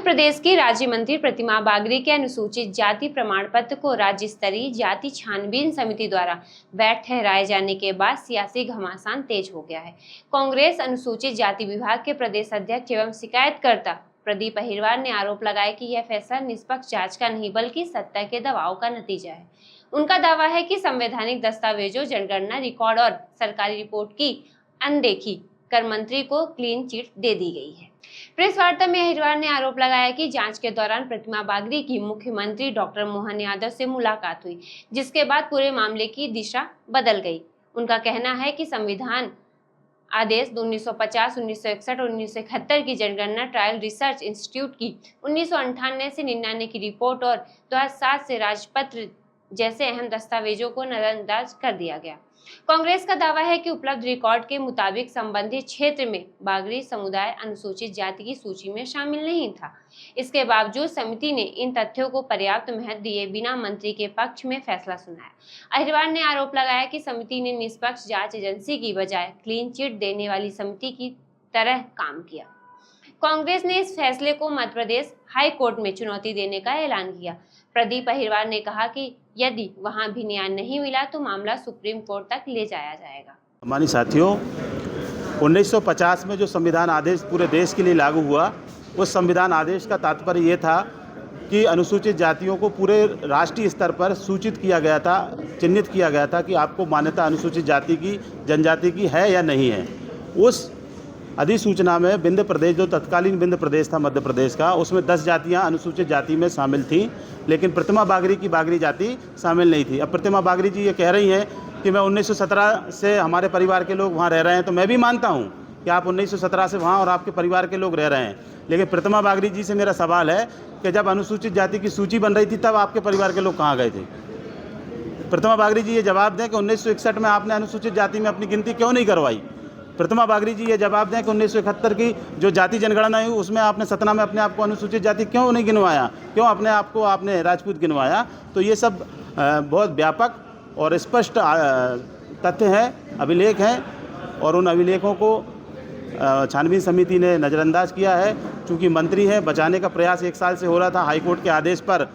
मध्य प्रदेश की राज्य मंत्री प्रतिमा बागरी के अनुसूचित जाति प्रमाण पत्र को राज्य स्तरीय जाति छानबीन समिति द्वारा वैध ठहराए जाने के बाद सियासी घमासान तेज हो गया है। कांग्रेस अनुसूचित जाति विभाग के प्रदेश अध्यक्ष एवं शिकायतकर्ता प्रदीप अहिरवार ने आरोप लगाया कि यह फैसला निष्पक्ष जांच का नहीं बल्कि सत्ता के दबाव का नतीजा है। उनका दावा है कि संवैधानिक दस्तावेजों, जनगणना रिकॉर्ड और सरकारी रिपोर्ट की अनदेखी कर मंत्री को क्लीन चिट दे दी गई है। प्रेस वार्ता में अहिरवार ने आरोप लगाया कि जांच के दौरान प्रतिमा बागरी की मुख्यमंत्री डॉक्टर मोहन यादव से मुलाकात हुई, जिसके बाद पूरे मामले की दिशा बदल गई। उनका कहना है कि संविधान आदेश 1950, 1961 और 1971 की जनगणना ट्रायल रिसर्च इंस्टीट्यूट की 1998 से 99 की रिपोर्ट और 2007 से राजपत्र जैसे अहम दस्तावेजों को नजरअंदाज कर दिया गया। कांग्रेस का दावा है कि उपलब्ध रिकॉर्ड के मुताबिक संबंधित क्षेत्र में बागरी समुदाय अनुसूचित जाति की सूची में शामिल नहीं था। इसके बावजूद समिति ने इन तथ्यों को पर्याप्त महत्व दिए बिना मंत्री के पक्ष में फैसला सुनाया। अहिरवार ने आरोप लगाया कि समिति ने निष्पक्ष जांच एजेंसी की बजाय क्लीन चिट देने वाली समिति की तरह काम किया। कांग्रेस ने इस फैसले को मध्य प्रदेश हाई कोर्ट में चुनौती देने का ऐलान किया। प्रदीप अहिरवार ने कहा कि यदि वहां भी न्याय नहीं मिला तो मामला सुप्रीम कोर्ट तक ले जाया जाएगा। हमारे साथियों, 1950 में जो संविधान आदेश पूरे देश के लिए लागू हुआ, उस संविधान आदेश का तात्पर्य ये था कि अनुसूचित जातियों को पूरे राष्ट्रीय स्तर पर सूचित किया गया था, चिन्हित किया गया था कि आपको मान्यता अनुसूचित जाति की, जनजाति की है या नहीं है। उस अधिसूचना में विंध्य प्रदेश, जो तत्कालीन विंध्य प्रदेश था मध्य प्रदेश का, उसमें 10 जातियां अनुसूचित जाति में शामिल थीं, लेकिन प्रतिमा बागरी की बागरी जाति शामिल नहीं थी। अब प्रतिमा बागरी जी ये कह रही हैं कि मैं 1917 से हमारे परिवार के लोग वहाँ रह रहे हैं, तो मैं भी मानता हूँ कि आप 1917 से वहाँ और आपके परिवार के लोग रह रहे हैं, लेकिन प्रतिमा बागरी जी से मेरा सवाल है कि जब अनुसूचित जाति की सूची बन रही थी तब आपके परिवार के लोग कहाँ गए थे? प्रतिमा बागरी जी ये जवाब दें कि 1961 में आपने अनुसूचित जाति में अपनी गिनती क्यों नहीं करवाई? प्रतिमा बागरी जी ये जवाब दें कि 1971 की जो जाति जनगणना हुई उसमें आपने सतना में अपने आप को अनुसूचित जाति क्यों नहीं गिनवाया? क्यों अपने आप को आपने राजपूत गिनवाया? तो ये सब बहुत व्यापक और स्पष्ट तथ्य हैं, अभिलेख हैं, और उन अभिलेखों को छानबीन समिति ने नज़रअंदाज किया है। चूँकि मंत्री हैं, बचाने का प्रयास 1 साल से हो रहा था, हाईकोर्ट के आदेश पर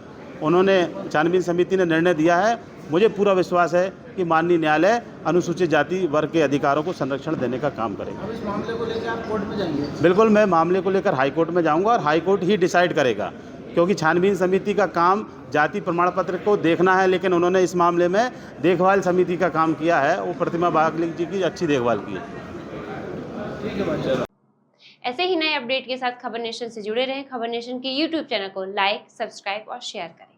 उन्होंने छानबीन समिति ने निर्णय दिया है। मुझे पूरा विश्वास है कि माननीय न्यायालय अनुसूचित जाति वर्ग के अधिकारों को संरक्षण देने का काम करेगा। अब इस मामले को लेकर आप कोर्ट में जाएंगे? बिल्कुल, मैं मामले को लेकर हाई कोर्ट में जाऊंगा और हाई कोर्ट ही डिसाइड करेगा, क्योंकि छानबीन समिति का काम जाति प्रमाण पत्र को देखना है, लेकिन उन्होंने इस मामले में देखभाल समिति का काम किया है। वो प्रतिमा बागरी जी की अच्छी देखभाल की है। ठीक है भाई। ऐसे ही नए अपडेट के साथ खबर नेशन से जुड़े रहें। खबर नेशन के यूट्यूब चैनल को लाइक, सब्सक्राइब और शेयर करें।